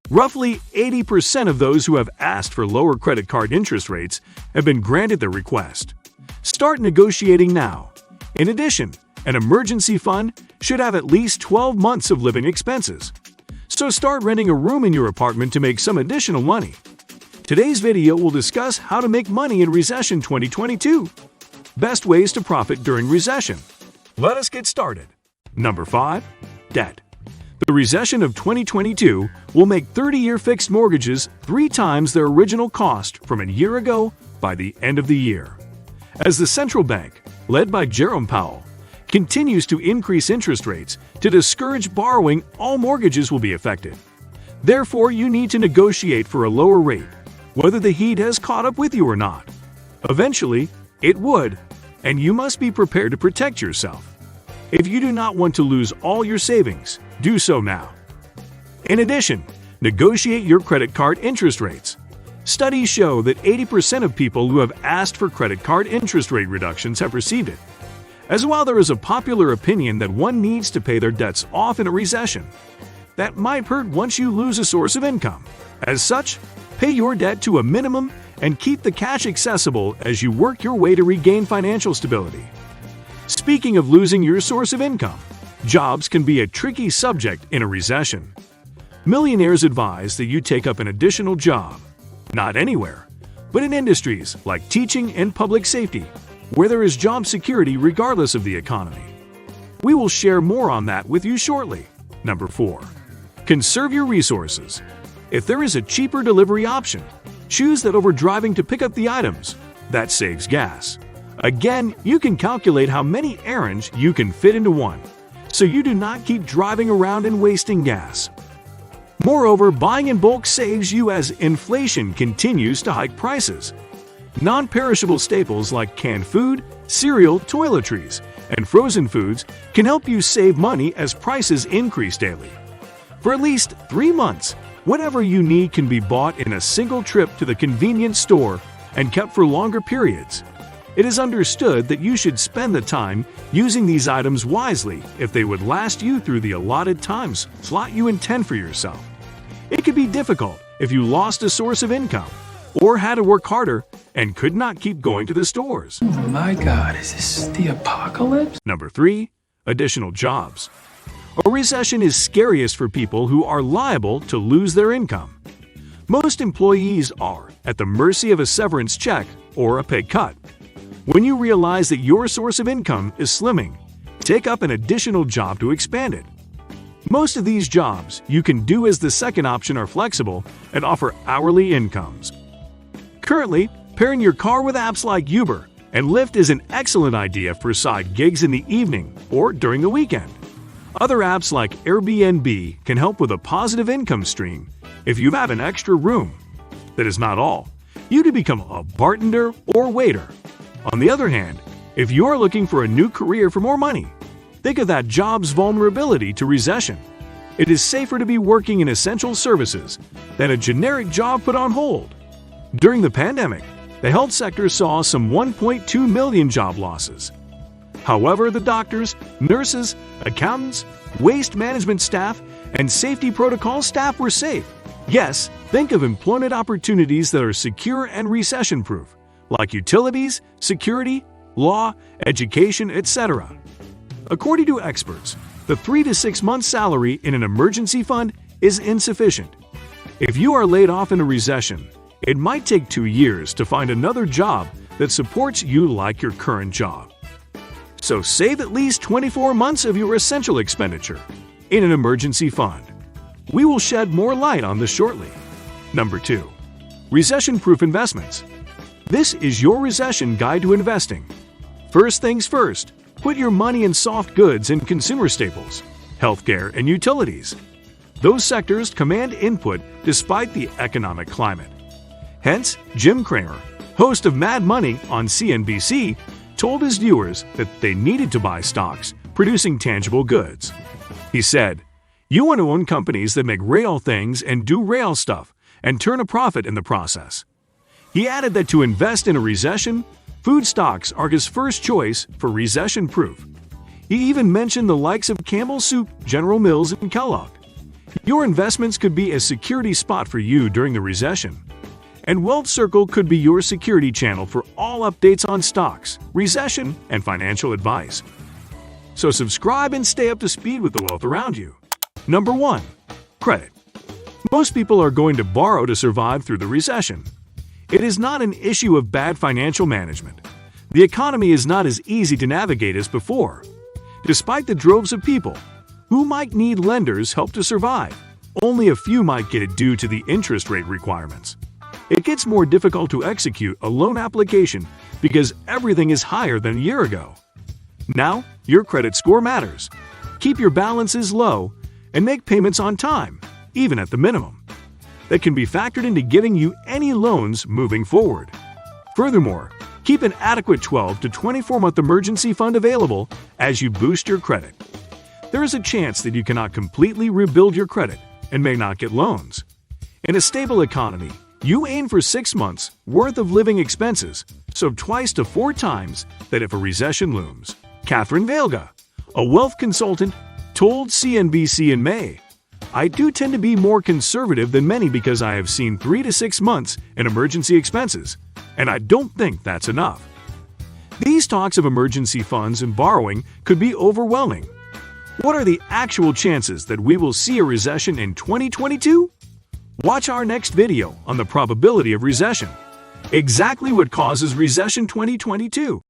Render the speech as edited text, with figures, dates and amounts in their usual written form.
Roughly 80% of those who have asked for lower credit card interest rates have been granted their request. Start negotiating now. In addition, an emergency fund should have at least 12 months of living expenses. So start renting a room in your apartment to make some additional money. Today's video will discuss how to make money in recession 2022. Best ways to profit during recession. Let us get started. Number 5. Debt. The recession of 2022 will make 30-year fixed mortgages 3 times their original cost from a year ago by the end of the year. As the central bank, led by Jerome Powell, continues to increase interest rates to discourage borrowing, all mortgages will be affected. Therefore, you need to negotiate for a lower rate, whether the heat has caught up with you or not. Eventually, it would, and you must be prepared to protect yourself. If you do not want to lose all your savings, do so now. In addition, negotiate your credit card interest rates. Studies show that 80% of people who have asked for credit card interest rate reductions have received it. As while there is a popular opinion that one needs to pay their debts off in a recession, that might hurt once you lose a source of income. As such, pay your debt to a minimum and keep the cash accessible as you work your way to regain financial stability. Speaking of losing your source of income, jobs can be a tricky subject in a recession. Millionaires advise that you take up an additional job, not anywhere, but in industries like teaching and public safety, where there is job security regardless of the economy. We will share more on that with you shortly. Number 4. Conserve your resources. If there is a cheaper delivery option, choose that over driving to pick up the items. That saves gas. Again, you can calculate how many errands you can fit into one, so you do not keep driving around and wasting gas. Moreover, buying in bulk saves you as inflation continues to hike prices. Non-perishable staples like canned food, cereal, toiletries, and frozen foods can help you save money as prices increase daily. For at least 3 months, whatever you need can be bought in a single trip to the convenience store and kept for longer periods. It is understood that you should spend the time using these items wisely if they would last you through the allotted times slot you intend for yourself. It could be difficult if you lost a source of income or had to work harder and could not keep going to the stores. Oh my God, is this the apocalypse? Number 3. Additional jobs. A recession is scariest for people who are liable to lose their income. Most employees are at the mercy of a severance check or a pay cut. When you realize that your source of income is slimming, take up an additional job to expand it. Most of these jobs you can do as the second option are flexible and offer hourly incomes. Currently, pairing your car with apps like Uber and Lyft is an excellent idea for side gigs in the evening or during the weekend. Other apps like Airbnb can help with a positive income stream if you have an extra room. That is not all. You can become a bartender or waiter. On the other hand, if you are looking for a new career for more money, think of that job's vulnerability to recession. It is safer to be working in essential services than a generic job put on hold. During the pandemic, the health sector saw some 1.2 million job losses. However, the doctors, nurses, accountants, waste management staff, and safety protocol staff were safe. Yes, think of employment opportunities that are secure and recession-proof, like utilities, security, law, education, etc. According to experts, the 3 to 6 months salary in an emergency fund is insufficient. If you are laid off in a recession, it might take 2 years to find another job that supports you like your current job. So save at least 24 months of your essential expenditure in an emergency fund. We will shed more light on this shortly. Number 2. Recession-proof investments. This is your recession guide to investing. First things first, put your money in soft goods and consumer staples, healthcare, and utilities. Those sectors command input despite the economic climate. Hence, Jim Cramer, host of Mad Money on CNBC, told his viewers that they needed to buy stocks producing tangible goods. He said, "You want to own companies that make real things and do real stuff and turn a profit in the process." He added that to invest in a recession, food stocks are his first choice for recession-proof. He even mentioned the likes of Campbell Soup, General Mills, and Kellogg. Your investments could be a security spot for you during the recession. And Wealth Circle could be your security channel for all updates on stocks, recession, and financial advice. So subscribe and stay up to speed with the wealth around you. Number 1. Credit. Most people are going to borrow to survive through the recession. It is not an issue of bad financial management. The economy is not as easy to navigate as before. Despite the droves of people who might need lenders' help to survive, only a few might get it due to the interest rate requirements. It gets more difficult to execute a loan application because everything is higher than a year ago. Now, your credit score matters. Keep your balances low and make payments on time, even at the minimum. That can be factored into giving you any loans moving forward. Furthermore, keep an adequate 12 to 24-month emergency fund available as you boost your credit. There is a chance that you cannot completely rebuild your credit and may not get loans. In a stable economy, you aim for 6 months' worth of living expenses, so twice to 4 times that if a recession looms. Catherine Vailga, a wealth consultant, told CNBC in May, "I do tend to be more conservative than many because I have seen 3 to 6 months in emergency expenses, and I don't think that's enough." These talks of emergency funds and borrowing could be overwhelming. What are the actual chances that we will see a recession in 2022? Watch our next video on the probability of recession. Exactly what causes recession 2022.